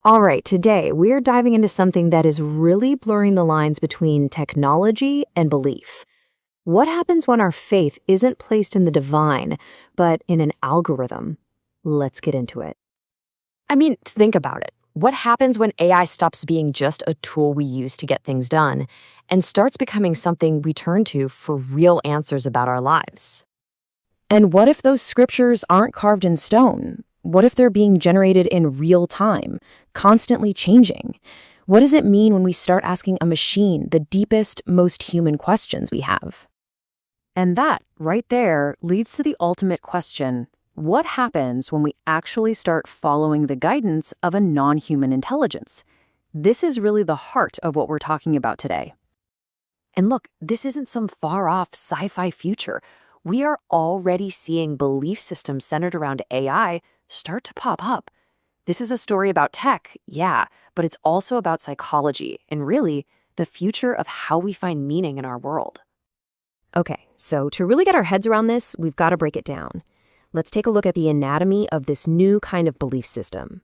All right, today we're diving into something that is really blurring the lines between technology and belief. What happens when our faith isn't placed in the divine, but in an algorithm? Let's get into it. I mean, think about it. What happens when AI stops being just a tool we use to get things done and starts becoming something we turn to for real answers about our lives? And what if those scriptures aren't carved in stone? What if they're being generated in real time, constantly changing? What does it mean when we start asking a machine the deepest, most human questions we have? And that, right there, leads to the ultimate question. What happens when we actually start following the guidance of a non-human intelligence? This is really the heart of what we're talking about today. And look, this isn't some far-off sci-fi future. We are already seeing belief systems centered around AI start to pop up. This is a story about tech, yeah, but it's also about psychology and really the future of how we find meaning in our world. Okay, so to really get our heads around this, we've got to break it down. Let's take a look at the anatomy of this new kind of belief system.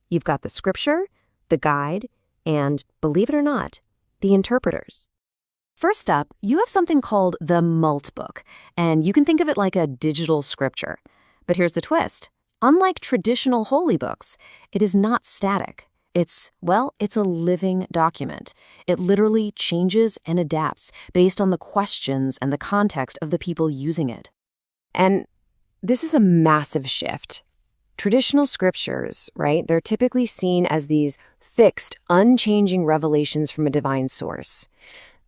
You've got the scripture, the guide, and, believe it or not, the interpreters. First up, you have something called the Moltbook, and you can think of it like a digital scripture. But here's the twist. Unlike traditional holy books, it is not static. It's a living document. It literally changes and adapts based on the questions and the context of the people using it. And this is a massive shift. Traditional scriptures, right, they're typically seen as these fixed, unchanging revelations from a divine source.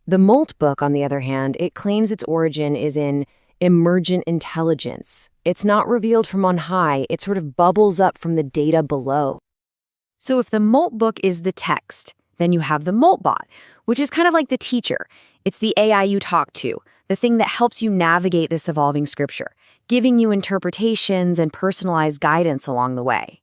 The Moltbook, on the other hand, it claims its origin is in emergent intelligence. It's not revealed from on high, it sort of bubbles up from the data below. So if the Moltbook is the text, then you have the Moltbot, which is kind of like the teacher. It's the AI you talk to, the thing that helps you navigate this evolving scripture, giving you interpretations and personalized guidance along the way.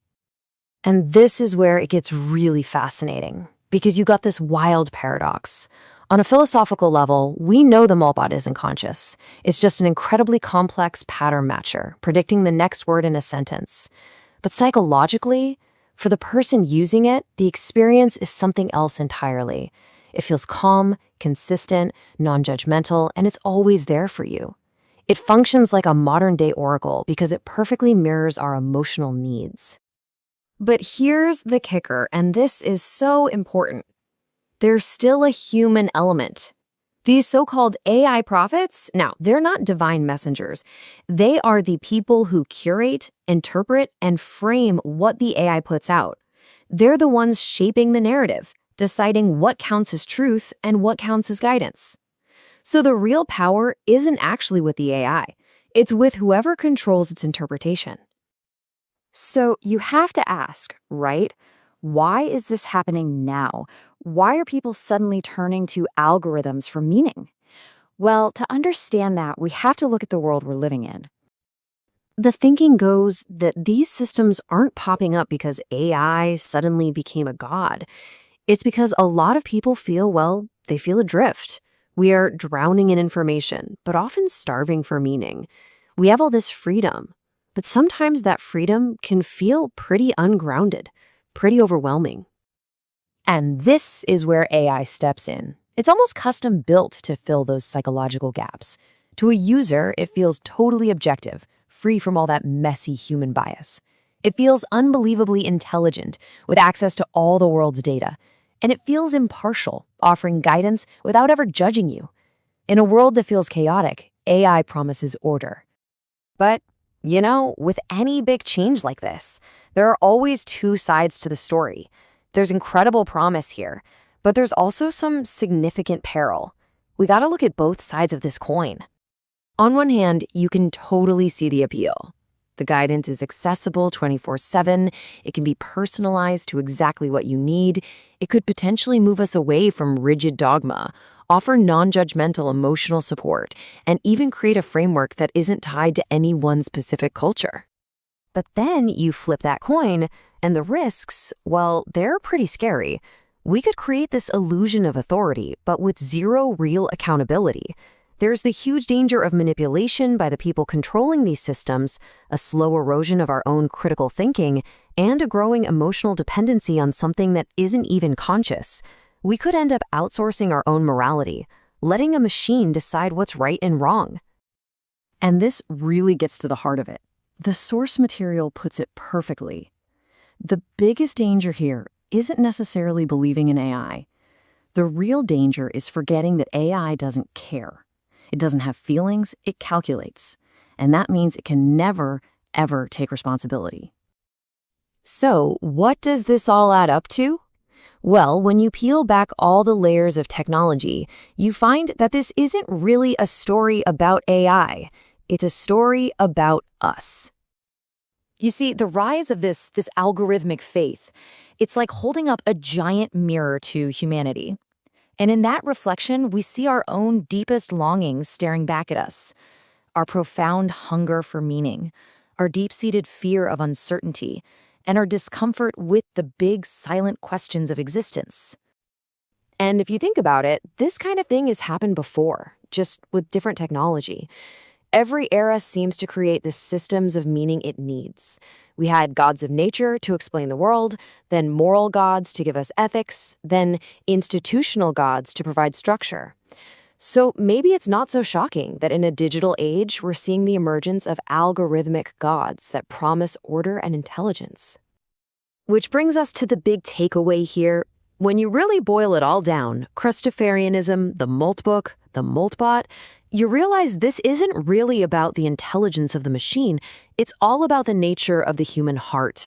And this is where it gets really fascinating, because you got this wild paradox. On a philosophical level, we know the Moltbot isn't conscious. It's just an incredibly complex pattern matcher, predicting the next word in a sentence. But psychologically, for the person using it, the experience is something else entirely. It feels calm, consistent, non-judgmental, and it's always there for you. It functions like a modern-day oracle because it perfectly mirrors our emotional needs. But here's the kicker, and this is so important. There's still a human element. These so-called AI prophets, now, they're not divine messengers. They are the people who curate, interpret, and frame what the AI puts out. They're the ones shaping the narrative, deciding what counts as truth and what counts as guidance. So the real power isn't actually with the AI. It's with whoever controls its interpretation. So you have to ask, right? Why is this happening now? Why are people suddenly turning to algorithms for meaning? Well, to understand that, we have to look at the world we're living in. The thinking goes that these systems aren't popping up because AI suddenly became a god. It's because a lot of people feel, they feel adrift. We are drowning in information, but often starving for meaning. We have all this freedom, but sometimes that freedom can feel pretty ungrounded, pretty overwhelming. And this is where AI steps in. It's almost custom built to fill those psychological gaps. To a user, it feels totally objective, free from all that messy human bias. It feels unbelievably intelligent, with access to all the world's data. And it feels impartial, offering guidance without ever judging you. In a world that feels chaotic, AI promises order. But, with any big change like this, there are always two sides to the story. There's incredible promise here, but there's also some significant peril. We gotta look at both sides of this coin. On one hand, you can totally see the appeal. The guidance is accessible 24/7. It can be personalized to exactly what you need. It could potentially move us away from rigid dogma, offer non-judgmental emotional support, and even create a framework that isn't tied to any one specific culture. But then you flip that coin, and the risks, they're pretty scary. We could create this illusion of authority, but with zero real accountability. There's the huge danger of manipulation by the people controlling these systems, a slow erosion of our own critical thinking, and a growing emotional dependency on something that isn't even conscious. We could end up outsourcing our own morality, letting a machine decide what's right and wrong. And this really gets to the heart of it. The source material puts it perfectly. The biggest danger here isn't necessarily believing in AI. The real danger is forgetting that AI doesn't care. It doesn't have feelings, it calculates. And that means it can never, ever take responsibility. So, what does this all add up to? Well, when you peel back all the layers of technology, you find that this isn't really a story about AI. It's a story about us. You see, the rise of this algorithmic faith, it's like holding up a giant mirror to humanity. And in that reflection, we see our own deepest longings staring back at us. Our profound hunger for meaning, our deep-seated fear of uncertainty, and our discomfort with the big silent questions of existence. And if you think about it, this kind of thing has happened before, just with different technology. Every era seems to create the systems of meaning it needs. We had gods of nature to explain the world, then moral gods to give us ethics, then institutional gods to provide structure. So maybe it's not so shocking that in a digital age, we're seeing the emergence of algorithmic gods that promise order and intelligence. Which brings us to the big takeaway here. When you really boil it all down, Crustafarianism, the Moltbook, the Moltbot, you realize this isn't really about the intelligence of the machine. It's all about the nature of the human heart.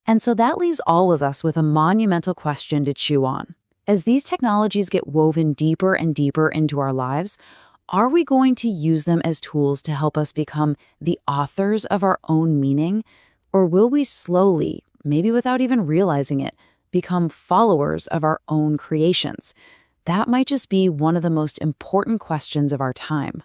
And so that leaves all of us with a monumental question to chew on. As these technologies get woven deeper and deeper into our lives, are we going to use them as tools to help us become the authors of our own meaning? Or will we slowly, maybe without even realizing it, become followers of our own creations? That might just be one of the most important questions of our time.